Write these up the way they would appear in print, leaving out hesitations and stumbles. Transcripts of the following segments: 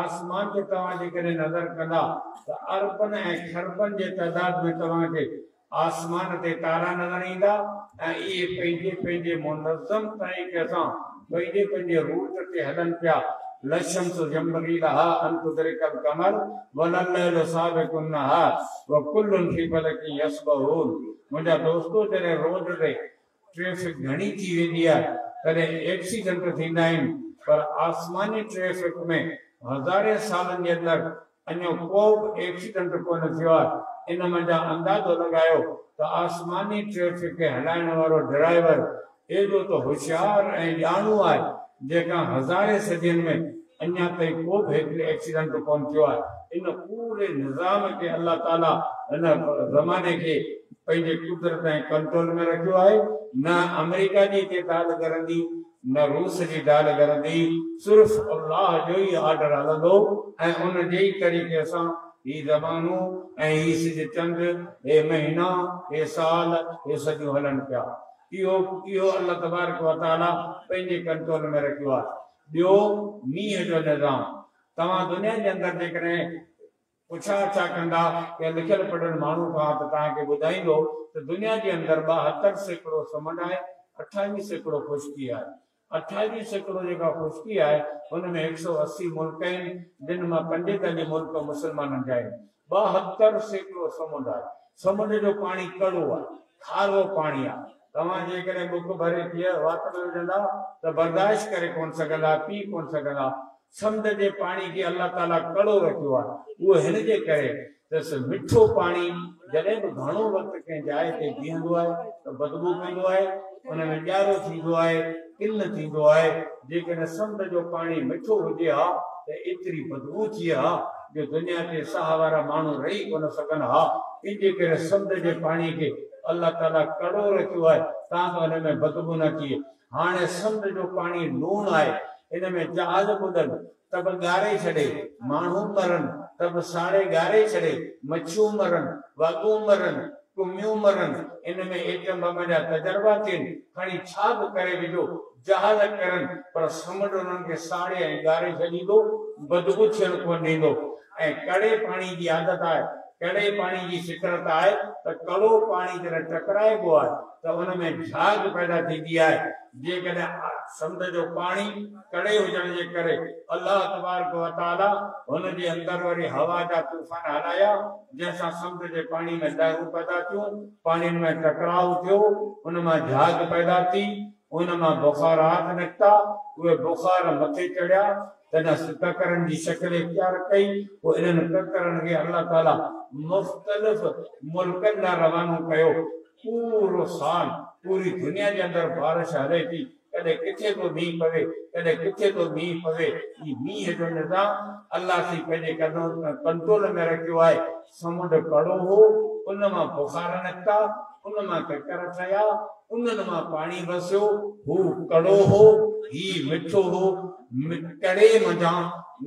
आसमान के तवाजे करे नजर कंदा तो अरबन खरबन के तादाद में तवाजे आसमान ते तारा नजर ईंदा ये पंहिंजे पंहिंजे मुनज़्ज़म तरीक़े सां पंहिंजे पंहिंजे रूट ते हलन पिया लशम्सु यंबगी लहा अन तुदरिकल कमर वलल लैलु साबिकुन नहार व कुल्लुन फी फलकिन यस्बहून। मुंहिंजा दोस्तों जॾहिं रोड ते ट्रैफिक घणी थी वेंदी आहे तॾहिं एक्सीडेंट थींदा आहिनि पर आसमानी ट्रैफिक में हज़ारे सालनि जे अंदर अञो को बि एक्सीडेंट कोन थियो आहे। इन मुंहिंजा अंदाज़ो लॻायो त आसमानी ट्रैफिक खे हलाइण वारो ड्राइवर एॾो त होशियार ऐं ॼाणू आहे जेका हज़ारे सदियुनि में अञा ताईं को बि हिकिड़ो एक्सीडेंट कोन थियो आहे। इन पूरे निज़ाम खे अल्लाह ताला हिन ज़माने खे पंहिंजे कुदरत ऐं कंट्रोल में रखियो आहे। न अमेरिका जी हिते दाल करंदी न रूस जी दाल करंदी, सिर्फ़ अल्लाह जो ई ऑर्डर हलंदो ऐं उन जे ई तरीक़े सां ही ज़मानूं ऐं ही सिज चंड हे महीना हे साल हे सॼियूं हलनि पिया। इहो अल्लाह तबारक व तआला पंहिंजे कंट्रोल में रखियो आहे। ॿियो मींहं जो निज़ाम तव्हां दुनिया जे अंदरि जेकॾहिं पुछा छा कंदा या लिखियल पढ़ियल माण्हू खां त तव्हांखे ॿुधाईंदो त दुनिया जे अंदरि 72% समुंड आहे, 28% खुश्की आहे। 28% जेका खुश्की आहे हुनमें 180 मुल्क आहिनि जिन मां 45 मुल्क मुस्लमाननि जा आहिनि। 72% समुंड आहे। समुंड जो पाणी कड़ो आहे, खारो पाणी आहे। तव्हां जेकॾहिं बुख भरे थिए वात में विझंदा त बर्दाश्त करे कोन सघंदा, पी कोन सघंदा। समुंड जे पाणी खे अल्लाह ताला कड़ो रखियो आहे। उहो हिन जे करे त मिठो पाणी जॾहिं बि घणो वक़्तु कंहिं जाइ ते बीहंदो आहे त बदबू पवंदो आहे, उनमें ॼारो थींदो आहे, किन थींदो आहे। जेकॾहिं समुंड जो पाणी मिठो हुजे हा त एतिरी बदबू थी हा जो दुनिया ते साह वारा माण्हू रही कोन सघनि हा। इन जे करे समुंड जे पाणी खे अल्लाह ताला कड़ो रखियो आहे ताकि हुन में बदबू न थिए। हाणे समुंड जो पाणी लूण आहे, इन में जहाज ॿुधनि त बि ॻारे छॾे, माण्हू मरनि त बि साड़े ॻारे छॾे, मच्छियूं मरनि, वागूं मरनि, कुमियूं मरनि। इन में एटम बम जा तजर्बा थियनि, खणी छा बि करे विझो, जहाज करनि पर समुंड उन्हनि खे साड़े ऐं ॻारे छॾींदो, बदबू थियणु कोन ॾींदो। ऐं कड़े पाणी जी आदत आहे, कड़े पाणी जी फितरत आहे त कड़ो पाणी जॾहिं टकराइबो आहे त उनमें झाग पैदा थींदी आहे। जेकॾहिं समुंड जो पाणी कड़े हुजण जे करे अल्लाह तबारक व तआला हुन जे अंदरि वरी हवा जा तूफ़ान हलाया जंहिंसां समुंड जे पाणी में लहरूं पैदा थियूं, पाणियुनि में टकराव थियो, उन मां झाग पैदा थी, उन मां बुखारात निकिता, उहे बुखार मथे चढ़िया, तॾहिं ककरनि जी शकिल इख्तियार कई। पोइ इन्हनि ककरनि खे अल्लाह ताला मुख़्तलिफ़ मुल्कनि लाइ रवानो कयो। पूरो साल पूरी दुनिया जे अंदरि बारिश हले थी, कॾहिं किथे तो मींहुं पवे, कॾहिं किथे तो मींहुं पवे। ई मींहं जो निज़ाम अल्लाह सी पंहिंजे कंट्रोल में रखियो आहे। समुंड कड़ो हो, उन मां बुखार निकिता, उन मां ककर ठहिया, उन्हनि मां पाणी वसियो। हू कड़ो हो, ही मिठो हो। कड़े मज़ा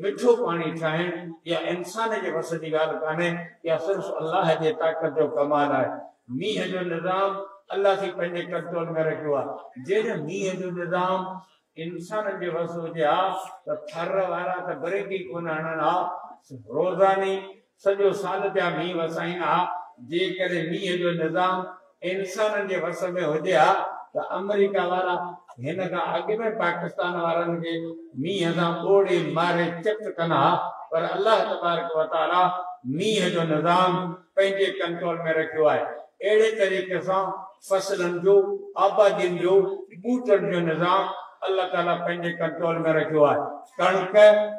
मिठो पाणी ठाहिण या इंसान जे वस जी ॻाल्हि कान्हे, या सिर्फ़ अल्लाह जे ताक़त जो कमाल आहे। मींहं जो निज़ाम अल्लाह सी पंहिंजे कंट्रोल में रखियो आहे। जॾहिं मींहं जो निज़ाम इंसाननि जे वस हुजे हा त थर वारा त ब्रेक ई कोन हणनि हा, रोज़ानी सॼो साल जा मींहं वसाईंदा हा। जेकॾहिं मींहं जो निज़ाम इंसाननि जे वस में हुजे हा त अमेरिका वारा हिन खां अॻु में पाकिस्तान वारनि खे मींहं सां ॿोड़े मारे चट कनि हा। पर अल्लाह तबारक व तआला मींहं जो निज़ाम पंहिंजे कंट्रोल में रखियो आहे। अहिड़े तरीक़े सां फसलनि जो, आबादियुनि जो, ॿूटनि जो निज़ाम अल्लाह ताला पंहिंजे कंट्रोल में रखियो आहे। कणिक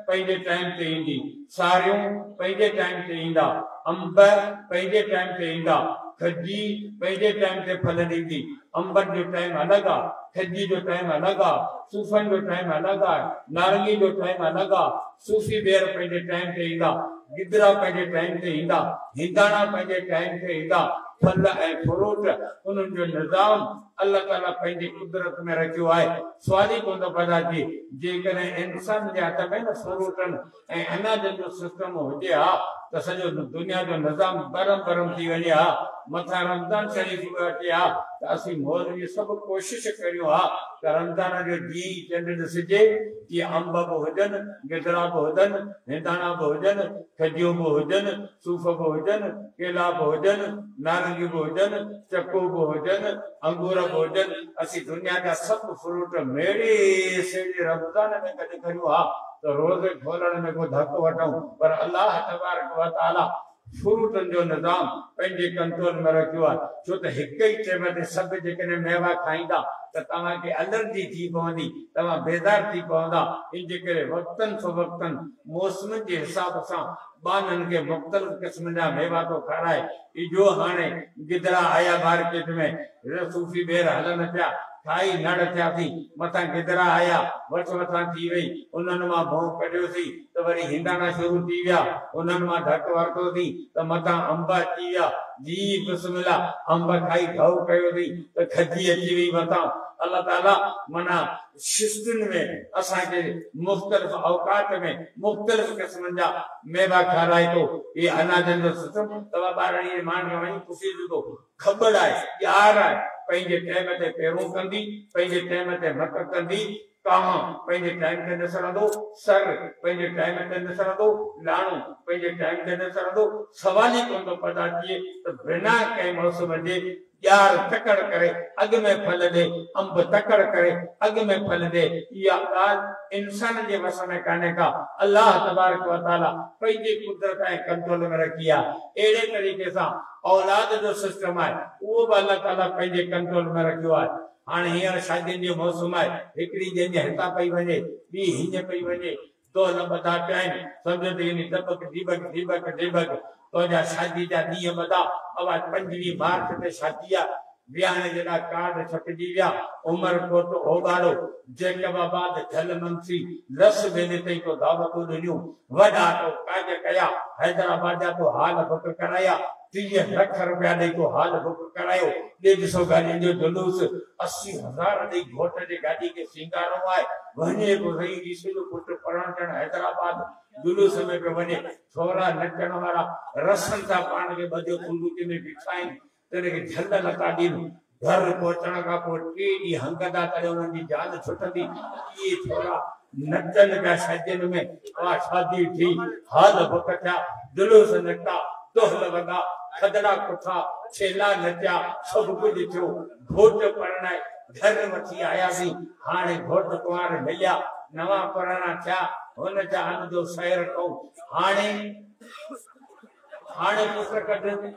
पंहिंजे टाइम ते ईंदी, सारियूं पंहिंजे टाइम ते ईंदा, अंब पंहिंजे टाइम ते ईंदा, खजी पंहिंजे टाइम ते फल ॾींदी। अंबनि जो टाइम अलॻि आहे, खजी जो टाइम अलॻि आहे, सूफ़नि जो टाइम अलॻि आहे, नारंगी जो टाइम अलॻि आहे। सूफ़ी बेर पंहिंजे टाइम ते ईंदा, गिदरा पंहिंजे टाइम ते ईंदा, हिंदाणा पंहिंजे टाइम ते ईंदा। फल ऐं फ्रूट उन्हनि जो निज़ाम अल्लाह ताला पंहिंजी कुदरत में रखियो आहे। सवाल ई कोन थो पैदा थिए जेकॾहिं इंसान जे हथ में न फ्रूटनि ऐं अनाजनि जो सिस्टम हुजे हा त सॼो दुनिया जो निज़ाम बरम बरम थी वञे हा। मथां रमज़ान शरीफ़ अचे हा असीं मौलवी सब कोशिश करियो हा त रमज़ान जो ॾींहुं चंड ॾिसिजे कि अंब बि हुजनि, गिदरा बि हुजनि, हिंदाणा बि हुजनि, खजियूं बि हुजनि, सूफ़ बि हुजनि, केला बि हुजनि, नारंगियूं बि हुजनि, चकू बि हुजनि, अंगूर बि हुजनि। असीं दुनिया जा सभु फ्रूट मेड़े सेड़े रमज़ान में कॾहिं करियूं हा त रोज़े खोलण में को धक वठूं, पर अल्लाह तबारक व तआला फ्रूटनि जो निज़ाम पंहिंजे कंट्रोल में रखियो आहे। छो त हिक ई टाइम ते सभु जेकॾहिं मेवा खाईंदा त तव्हांखे एलर्जी थी पवंदी, तव्हां बेज़ार थी पवंदा। इन जे करे वक़्तन फ़वक़्तन मौसम जे हिसाब सां ॿारनि खे मुख़्तलिफ़ क़िस्म जा मेवा थो खाराए। इजो हाणे गिदरा आया मार्केट में, सूफ़ी बेर हलनि पिया, खाई नड़ थियासीं, मथां गिदरा आया, वठ मथां थी वई, उन्हनि मां भों कढियोसीं त वरी हिंदाणा शुरू थी विया, उन्हनि मां ढक वरितोसीं त मथां अंब अची विया, जी बिस्मिल्लाह अंब खाई घउ कयोसीं त खजी अची वई मथां। अल्लाह ताला मना शिस्तुनि में असांखे मुख़्तलिफ़ औकात में मुख़्तलिफ़ क़िस्मनि जा मेवा खाराए थो। ये अनाजनि जो सिस्टम तव्हां ॿारनि जे मान खे वञी पुछी ॾिसो, ख़बर आहे, ॼार आहे, पंहिंजे टाइम ते पेरूं कंदी, पंहिंजे टाइम ते मक कंदी, कांव पंहिंजे टाइम ते न सरंदो, सर पंहिंजे टाइम ते न सरंदो, लाणो पंहिंजे टाइम ते न सरंदो। सवाल ई कोन थो पैदा थिए त बिना कंहिं मौसम जे ॼार तकड़ करे अॻु में फल ॾे, अंब तकड़ करे अॻु में फल ॾे। इहा ॻाल्हि इंसान जे वस में कान्हे का, अल्लाह तबारक व तआला पंहिंजी कुदरत ऐं कंट्रोल में रखी आहे। अहिड़े तरीक़े सां औलाद जो सिस्टम आहे, उहो बि अल्लाह ताला पंहिंजे कंट्रोल में रखियो आहे। हाणे हींअर शादियुनि जो मौसम आहे, हिकिड़ी जंहिंजे हितां पई वञे, ॿी हीअं पई वञे, दोल ॿधा पिया आहिनि, सम्झो त इन दबक दीबक दीबक दीबक तुंहिंजा शादी जा ॾींहं ॿधा। अवा 25 मार्च ते शादी आहे, विहाणे जहिड़ा कार्ड छपजी विया, उमरकोट ओगाड़ो, जैकबाबाद झल मंसी रस वेले ताईं तो दावतूं ॾिनियूं, वॾा तो काज कया, हैदराबाद जा तो हाल बुक कराया, 30 लख रुपया ॾेई तो हाल बुक करायो, 150 गाॾियुनि जो जुलूस, 80,000 ॾेई घोट जे गाॾी खे सिंगारो आहे, वञे तो सही ॾिसे जो पुट पढ़ण हैदराबाद जुलूस में पे वञे, छोरा नचण वारा रसन सां पाण खे ॿधियो कुंडूचे में बीठा आहिनि, तॾहिं झल नथा ॾियनि। घर पहुचण खां पोइ 3 ॾींहं हंगदा करे उन्हनि जी जान छुटंदी। इहे छोरा नचनि पिया शादियुनि में, शादी थी, हाल बुक थिया, जुलूस निकिता, दोहल वॻा, खदड़ा कुठा, छेला नचिया, सभु कुझु थियो। घोट परणाए घर वठी आयासीं, हाणे घोट कुंवार मिलिया, नवां पराणा थिया, हुन जा हन जो सैर कयूं। हाणे पुट कढनि,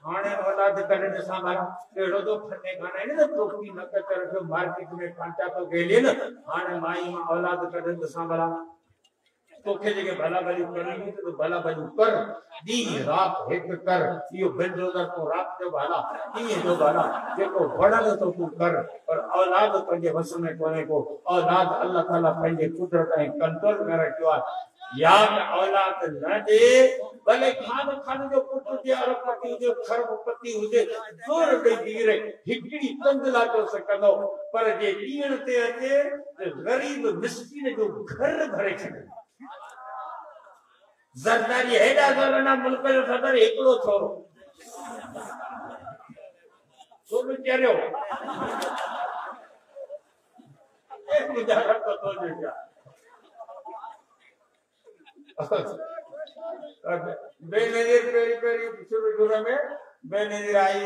हाणे औलाद कढनि ॾिसां भला अहिड़ो तो फटे खाना आहिनि न, टोपी न कचर जो मार्केट में कांटा तो गेले न। हाणे माई मां औलाद कढनि ॾिसां भला, तोखे जेके भला भलियूं करणी तो भला भलियूं कर, ॾींहुं राति हिकु कर, इहो बिलडोज़र तो राति जो भला, ॾींहं जो भला, जेको वणंदो तो तूं कर, पर औलाद पंहिंजे वस में कोन्हे को। औलाद अल्लाह ताला पंहिंजे कुदरत ऐं कंट्रोल में रखियो आहे। या औलाद न ॾे, भले खान जो पुट हुजे, अरबपति हुजे, खरबपति हुजे, जोर ॾेई बीहे, हिकिड़ी तंदला जो सघंदो, पर जे ॾींहं ते अचे त ग़रीब मिस्किन जो घर भरे छॾे। ज़रदारी हेॾा ज़रना मुल्क जो सदर हिकिड़ो छोरो छो वीचारियो गुज़ारा तो जो बेनज़ीर पेरी शुरू में बेनज़ीर आई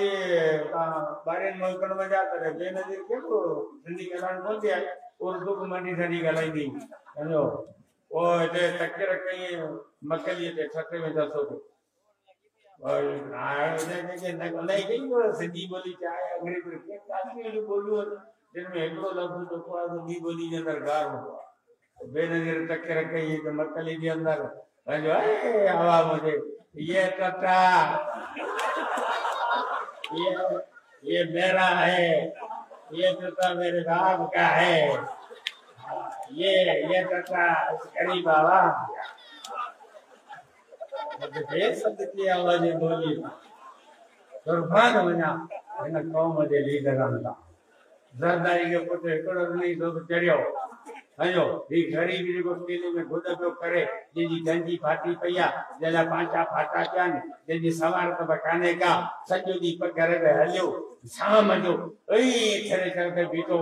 12 मुल्कनि में जा करे बेनज़ीर के तो सिंधी ॻाल्हाइण कोन थी आहे, उर्दू मंडी सॼी ॻाल्हाईंदी, सम्झो ओ हिते तकिर कई मकलीअ ते छत में दसो और सिंधी ॿोली क्या है, अंग्रेजी काफ़ी ॿोलियूं जिनमें हिकिड़ो लफ़्ज़ जेको आहे ॿी ॿोली जे अंदरि गार हूंदो आहे। बेनज़ीर तकिर कई त मकली जे अंदरि पंहिंजो आवाज़ हुजे, ये टटा ये मेरा है, ये टटा मेरे बाप का है, ये टटा करीब आवाज शब्द की आवाज बोली कुर्बान वञा हिन क़ौम जे लीडरनि लाइ। ज़रदारी जो पुट हिकिड़ो ॾींहुं चढ़ियो, हलो ये गरीबी जेको केले में गुद पियो करे जंहिंजी गंजी फाटी पई आहे जंहिंजा पांचा फाटा पिया आहिनि जंहिंजी सवार त कान्हे का सॼो ॾींहुं पघर में हलियो शाम जो थिरे करे बीठो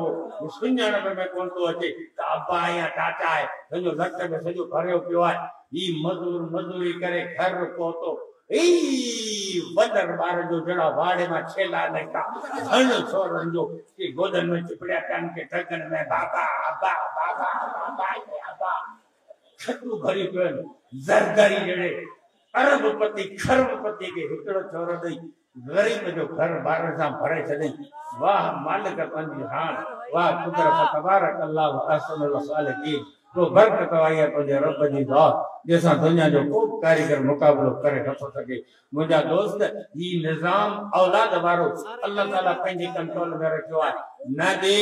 सुञाणप में कोन थो अचे त अब्बा या टाटा आहे सॼो लट में सॼो भरियो पियो आहे ही मज़दूरी करे घर पहुतो वॾनि ॿार जो जहिड़ा वाड़े मां छेला निकिता हण छोरनि जो के गोदनि में चिपड़िया पिया के ठगनि में बाबा बाबा बाबा बाबा बाबा छटू भरी पियो आहिनि ज़रदारी जहिड़े अरबपति खरबपति खे हिकिड़ो छोरो ॾेई ग़रीब जो घर ॿारनि सां भरे छॾई वाह मालिक पंहिंजी हाण वाह कुदरत तबारक अल्लाह अहसनुल ख़ालिक़ीन तो बरकत आई है तुझे रब जी दात जैसा दुनिया जो को कारीगर मुकाबलो करे नथो सके मुंहिंजा दोस्त ही निजाम औलाद वारो अल्लाह ताला पंहिंजे कंट्रोल में रखियो आहे न दे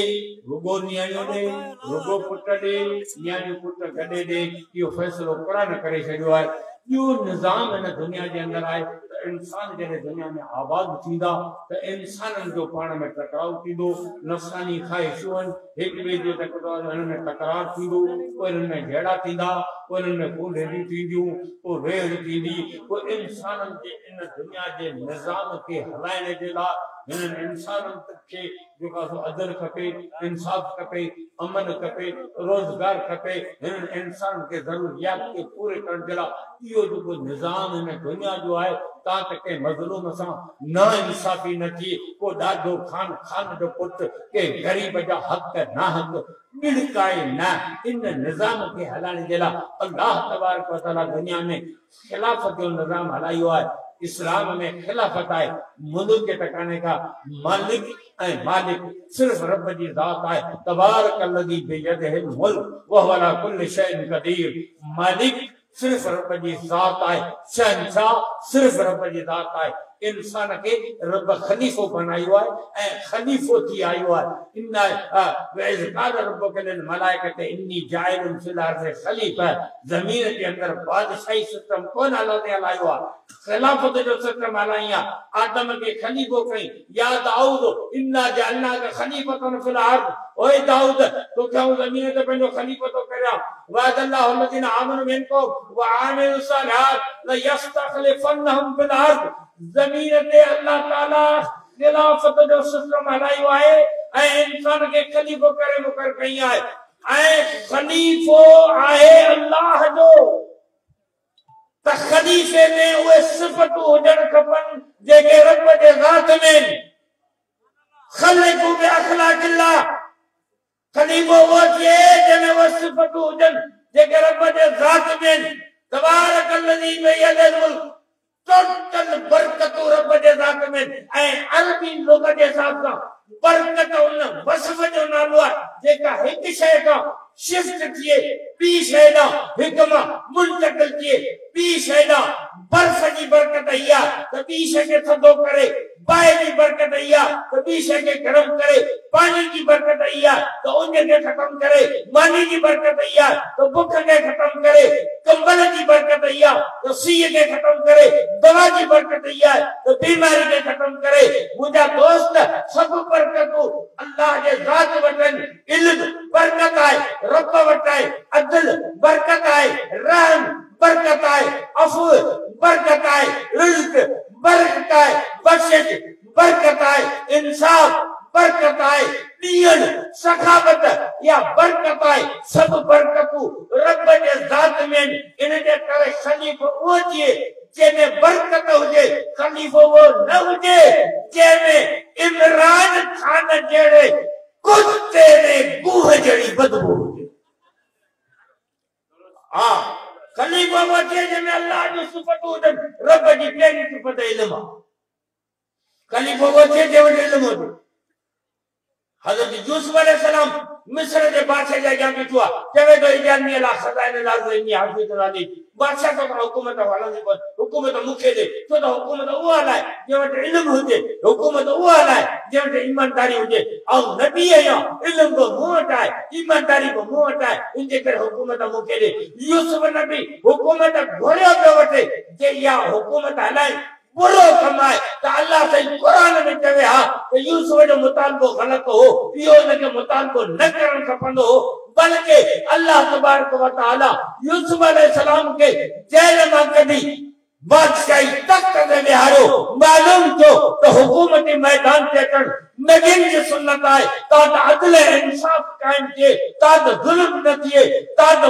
रुगो नियाणियूं दे रुगो पुट दे नियाणियूं पुट गॾे दे इहो फ़ैसिलो क़ुरान करे छॾियो आहे इहो निजाम इन दुनिया जे अंदरि आहे इंसान जॾहिं दुनिया में आबाद थींदा त इंसाननि जो पाण में टकराव थींदो नफ़सानी ख़्वाहिशूं आहिनि हिक ॿिए जो हिन में तकरार थींदो पोइ हिननि में झेड़ा थींदा पोइ हिननि में कूलेरियूं थींदियूं पोइ वेड़ थींदी पोइ इंसाननि जे इन दुनिया जे निज़ाम खे हलाइण जे लाइ हिननि इंसाननि खे जेको आहे अदल खपे इंसाफ़ खपे अमन खपे रोज़गार खपे हिननि इंसाननि खे ज़रूरियात खे पूरे करण जे लाइ इहो जेको निज़ाम हिन दुनिया जो आहे तां त कंहिं मज़लूम सां ना इंसाफ़ी न थिए को ॾाढो खान जो पुटु कंहिं ग़रीब जा हक़ ना हक़ ॿिड़काए न इन निज़ाम खे हलाइण जे लाइ अल्लाह तबारक व तआला दुनिया में खिलाफ़त जो निज़ाम हलायो आहे इस्लाम में खिलाफत है मुल्क के टकाने का मालिक सिर्फ रब जी जात है तबारकल्लज़ी बियदिहिल मुल्क व हुव अला कुल्लि शैइन क़दीर मालिक सिर्फ रब जी जात है शहंशाह सिर्फ रब जी जात है इंसान के रब खलीफो बनायो है ए खलीफो थी आयो है इन्ना वैज़ क़ाल रब्बुका लिल मलाइकति इन्नी जाइलुन फिल अर्ज़ि खलीफा ज़मीन के अंदर बादशाही सिस्टम कोन हलायो है खिलाफत जो सिस्टम हलाइया आदम के खलीफो कई या दाऊद इन्ना जअलनाका खलीफतन फिल अर्ज़ ओए दाऊद तो क्या ज़मीन ते पंहिंजो खलीफो तो करया वअदल्लाहु अल्लज़ीना आमनु मिनकुम व आमिलुस सालिहात लयस्तखलिफन्नहुम फिल अर्ज़ ज़मीन ते अल्लाह ताला खिलाफत जो सिस्टम हलायो है ऐं इंसान के खलीफो करे मुकर कई है ऐं खलीफो आहे अल्लाह जो त खलीफे में उहे सिफ़तूं हुजण खपनि जेके रब जे ज़ात में खलिक़ू बि अख़लाक़िल्लाह खलीफो वो थिए जंहिंमें उहे सिफ़तूं हुजनि जेके रब जे ज़ात में तबारकल्लज़ी बियदिहिल मुल्क टोटल बरकतूं रब जे ज़ात में ऐं अरबी लोग जे हिसाब सां बरकत उन वसफ जो नालो आहे जेका हिक शइ खां शिफ्ट थिए ॿी शइ ॾांहुं हिक मां मुंतकिल थिए ॿी शइ ॾांहुं बर्फ जी बरकत इहा त ॿी शइ खे थधो करे बाहि जी बरकत इहा त ॿी शइ खे गरम करे पाणी जी बरकत इहा त उन खे ख़तम करे मानी जी बरकत इहा त बुख खे ख़तम करे कंबल जी बरकत इहा त सीउ खे ख़तम करे दवा जी बरकत इहा त बीमारी खे ख़तम करे मुंहिंजा दोस्त सभु बरकतूं अल्लाह जे ज़ात वटि इल्म बरकत आहे रब वटि आहे अदल बरकत आहे रहम बरकत आहे अफ़ू बरकत आहे रिज़्क़ बरकत आहे बख़्शिश बरकत आहे इंसाफ बरकत आहे ॾियण सखावत या बरकत आहे सब बरकतूं रब जे ज़ात में इन जे करे खलीफ़ो उहो थिए जंहिंमें बरकत हुजे खलीफ़ो वो न हुजे जंहिंमें इमरान खान जहिड़े कुत्ते में गूह जहिड़ी बदबू हुजे हा खलीफ़ो वो थिए जंहिंमें अल्लाह जो सिफ़तूं हुजनि रब जी पहिरीं सिफ़त इल्म आहे खलीफ़ो वो थिए जंहिं वटि इल्म हुजे हज़रत यूसुफ अलैहिस्सलाम मिस्र जे बादशाह जे अॻियां बीठो आहे चवे थो इजानी अला ख़ज़ाइनिल अर्ज़ इन्नी हाफ़िज़ुन अलीम बादशाह तो हुकूमत हलंदी कोन हुकूमत मूंखे ॾे छो त हुकूमत उहो हलाए जंहिं वटि इल्म हुजे हुकूमत उहो हलाए जंहिं वटि ईमानदारी हुजे ऐं नबी आहियां इल्म बि मूं वटि आहे ईमानदारी बि मूं वटि आहे इन जे करे हुकूमत मूंखे ॾे यूसुफ नबी हुकूमत घुरियो पियो वठे जे इहा हुकूमत हलाए बुरो कमाए तो अल्लाह से कुरान में चवे हा तो यूसुफ जो मुतालबो गलत हो यो ने मुतालबो न करण खपंदो बल्कि अल्लाह तबारक व तआला यूसुफ अलैहिस्सलाम के जेल में कदी बादशाही तख्त ते विहारो मालूम थियो तो हुकूमती मैदान ते अचण नबीन जी सुन्नत आहे ताद अदल इंसाफ कायम थिए ताद जुल्म न थिए ताद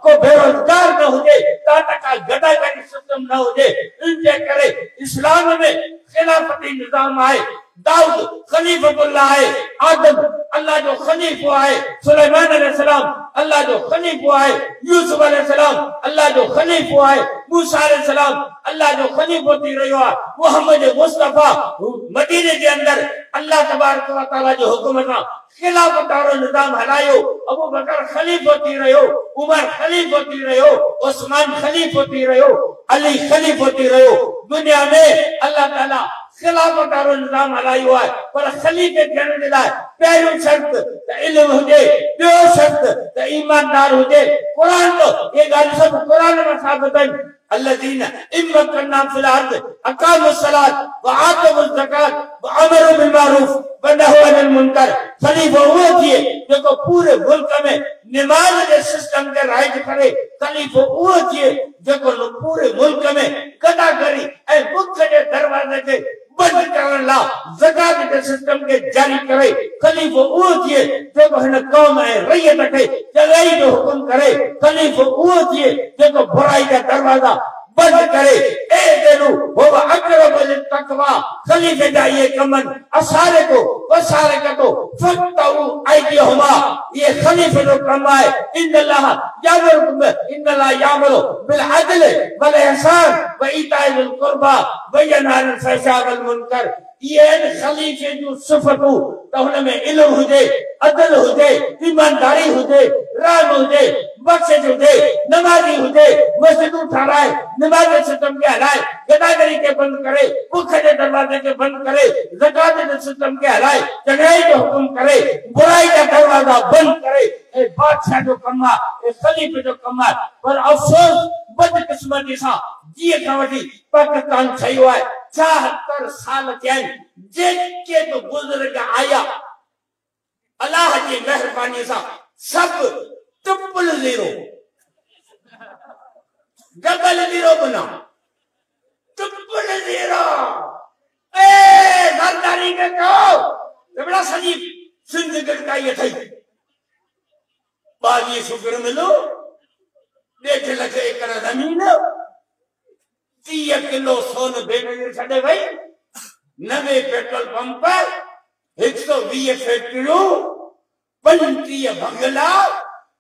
को बेरोजगार न हुजे ताद का गदागरी सिस्टम न हुजे इनजे करे इस्लाम में खिलाफती निजाम आहे दाऊद खलीफतुल्लाह है आदम अल्लाह जो खलीफो है सुलेमान अलैहिस्सलाम अल्लाह जो खलीफो है यूसुफ अलैहिस्सलाम अल्लाह जो खलीफो है मूसा अलैहिस्सलाम अल्लाह जो खलीफो थी रहियो आहे मोहम्मद मुस्तफा मदीने के अंदर अल्लाह तबारक व तआला जो हुक्म सां खिलाफत वारो निजाम हलायो अबू बकर खलीफो थी रहियो उमर खलीफो थी रहियो उस्मान खलीफो थी रहियो अली खलीफो थी रहियो दुनिया में अल्लाह ताला खिलाफत वारो निजाम हलायो आहे पर खलीफे थियण जे लाइ पहिरियों शर्त त इल्म हुजे ॿियो शर्त त ईमानदार हुजे कुरान तो ये ॻाल्हि सभु कुरान में साबित आहिनि الذين इम्मकन्ना फिल अर्द अकामु सलात व आतमु ज़कात व अमरु बिल मारूफ व नहू अनिल मुनकर खलीफो उहो थिए जेको पूरे मुल्क में नमाज जे सिस्टम के राइज करे खलीफो उहो थिए जेको पूरे मुल्क में गदागरी ऐं बुख जे दरवाजे के बंद करण ला ज़कात के सिस्टम के जारी करे खलीफो उहो थिए जेको हिन कौम ऐं रैयत खे चङाई जो हुकुम करे खलीफो उहो थिए जेको बुराई जा दरवाजा बंद करे ए देनु हो अकरब लिल तकवा खलीफे जा ये कमन असारे को वसारे का तो फतऊ आइदिहुमा ये खलीफे जो कम है इन्नल्लाह यामुरु बिल अदल वल ihsan व ईताई बिल कुर्बा व यनहा अनिल फहशा वल मुनकर ये खलीफे जो सिफतू तो हुन में इल्म हुजे अदल हुजे ईमानदारी हुजे रहम हुजे बख्शिश हुजे नमाजी हुजे मस्जिदूं ठाराए नमाज सिस्टम के हलाए गदागरी के बंद करे भूख के दरवाजे के बंद करे ज़कात के सिस्टम के हलाए चंगाई जो हुक्म करे बुराई का दरवाजा बंद करे ए बादशाह जो कमा ए खलीफे जो कमा पर अफसोस बदकिस्मती सा जीअं खां वठी पाकिस्तान ठहियो आहे 74 साल थिया आहिनि जेके बि बुज़ुर्ग आया अल्लाह जी मेहरबानी सां सब ट्रिपल ज़ीरो डबल ज़ीरो बना ट्रिपल ज़ीरो ए सरदारी के कहो बड़ा सजी सिंध गटकाई थई 22 शुक्र मिलो 1.5 लाख एकड़ जमीन 30 किलो सोन बेनज़ीर छड़े वई 90 पेट्रोल पंप 120 फैक्ट्रियों 35 बंगला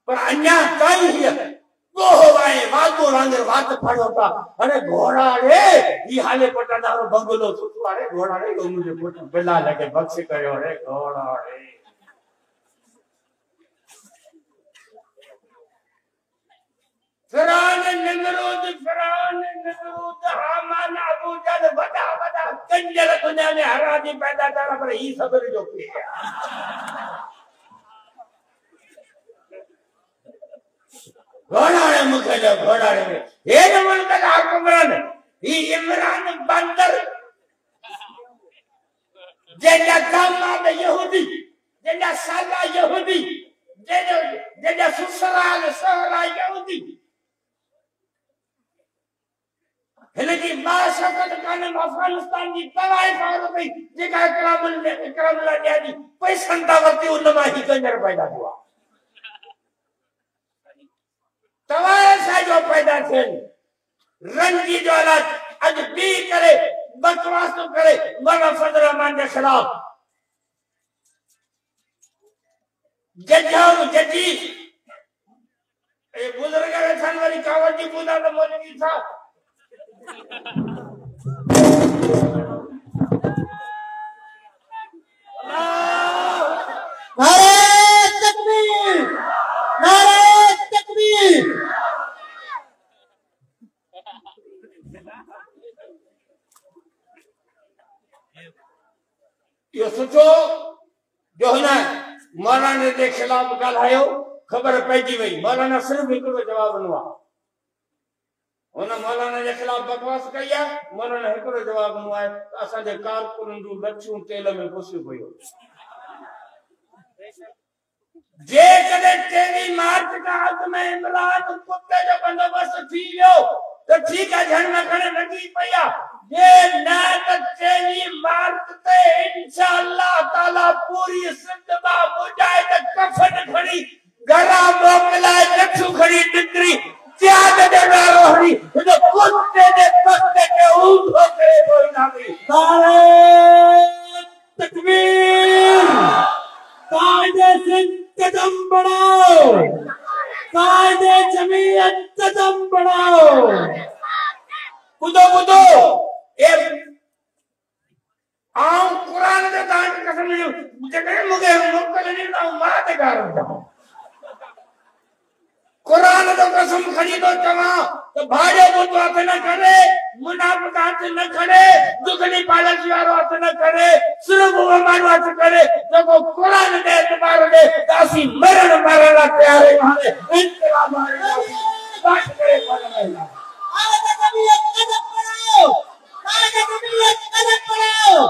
पर अन्या ताई ही गोहवाए वागो रांगर वात फड़ो था अरे घोड़ा रे ई हाले पटादारो बंगलो सुतो अरे घोड़ा रे ओ मुझे पुट बिला लगे बख्श कयो रे घोड़ा रे फिरौन नमरूद हामान अबू जहल बड़ा कंजर दुनिया में हरामी पैदा करा पर ई सबर जो किया घोड़ा रे मुखे जो घोड़ा रे ये नमन का हुक्मरान ई इमरान बंदर जेजा दामाद यहूदी जेजा साला यहूदी जेजा ससुराल सहरा यहूदी हिनकी माशकत काने अफगानिस्तान की तबाही फारो कई जेका इकरामुल्लाह ॾियारी पैसनि था वरिती उन मां ही कंजर पैदा हुआ तवाए सा जो पैदा थियनि रंगी जो हालात अज बी करे बकवास तो करे मौलाना फजल रहमान के खिलाफ जजाऊ जजी ए बुजुर्ग वेठन वाली कावड़ जी पूजा तो मौलवी था नारे तकबीर नारे तकबीर यो सोचो जो है ना मौलाना के खिलाफ ॻाल्हायो खबर पइजी वई मौलाना सिर्फ हिकिड़ो जवाब ॾिनो उन मौलाना के खिलाफ बकवास कई है। मौलाना हिकड़ो जवाब नो है असा जे कारकुन जो लच्छू तेल में घुसी पयो जे कदे तेरी मार्च का हक में इमरान कुत्ते जो बंदोबस्त थी वियो तो ठीक है झंडा खड़े लगी पया ये ना तेरी मार्च ते इंशाअल्लाह ताला पूरी सिंधबा मुजाहिद कफन खड़ी गला मोकला लच्छू खड़ी निकरी त्याग दे रोहनी तो कुत्ते दे पत्ते के ऊंधो करे कोई ना भी नारे तकबीर कायदे सिंध कदम बढ़ाओ कायदे जमीयत कदम बढ़ाओ कूदो कूदो ए आऊं कुरान दे दान कसम जगह मुगे मोकल नहीं ना माते गारो कुरान तो कसम खड़ी तो चवा तो भाड़े बुत हाथ न करे मुनाफिक हाथ न करे दुगनी पालक यारो हाथ न करे सिर्फ वो मानो हाथ करे जो कुरान दे एतबार दे दासी मरण मारना तैयार है वहां इंतजाम मारे बात करे पड़ेगा कायदे जमीयत कदम बढ़ाओ कायदे जमीयत कदम बढ़ाओ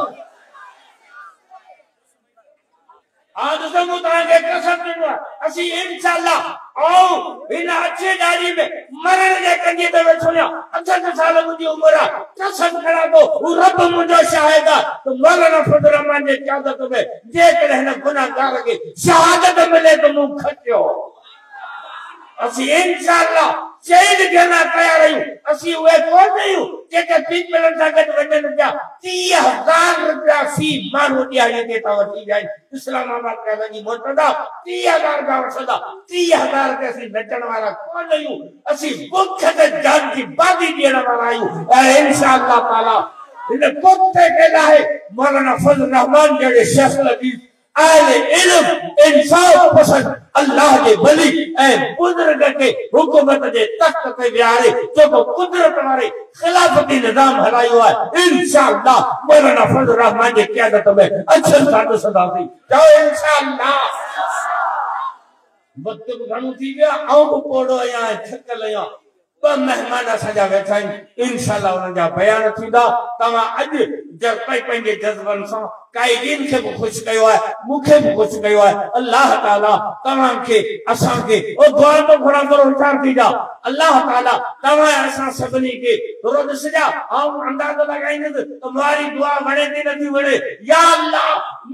आज समुद्र के कसम दिनो असी इंशाअल्लाह आओ इन अच्छे दारी में मरण के कंजे पे बैठोया 68 साल मुझी उम्र कसम खड़ा दो रब मुझे शाहिदा तो मौलाना फजल रहमान ने क़यादत में जे करे न गुनाहगार के शहादत मिले तो मुंह खटियो असी इंशाअल्लाह शहीद देना तैयार हूं असी वे कोन नहीं जेके पीक मिलन सा गड वजन जा 30000 रुपया फी मानो दिहाड़ी देता वठी जाए इस्लामाबाद का लगी मोटदा 30000 का वसदा 30000 के सी नचण वाला कोन नहीं असी भूख ते जान की बादी देने वाला हूं इंशाअल्लाह ताला इन कुत्ते के लाए मौलाना फजल रहमान जेडे शेख लबीब आले इल्म इंसाफ पसंद अल्लाह के वली ए बुजुर्ग के हुकूमत दे तख्त पे बिहारे जो कुदरत वाले खिलाफती निजाम हलायो है इंशाअल्लाह मौलाना फजल रहमान की क़यादत में अच्छा साथ सदा थी जाओ इंशाअल्लाह वक्त घणो थी गया आऊं कोड़ो या छकल या मेहमान असा वेठा इंशाअल्लाह उन जा बयान थींदा तवा अज जब पंहिंजे जज्बन सां काई दिन के खुश कयो है मुखे भी खुश कयो है अल्लाह ताला तवा के असा के ओ दुआ तो घणा करो विचार थी जा अल्लाह ताला तवा असा सबनी के रोज सजा आऊं अंदाज़ लगाइन तो तुम्हारी दुआ वणे थी नथी वणे या अल्लाह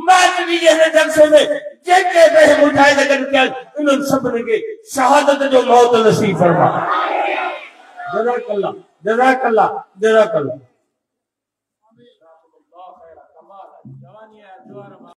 मैं भी ये जलसे में जेके रहे मुजाहिद कर के इन सबने के शहादत जो मौत नसीब फरमा जज़ाकल्लाह जज़ाकल्लाह जज़ाकल्लाह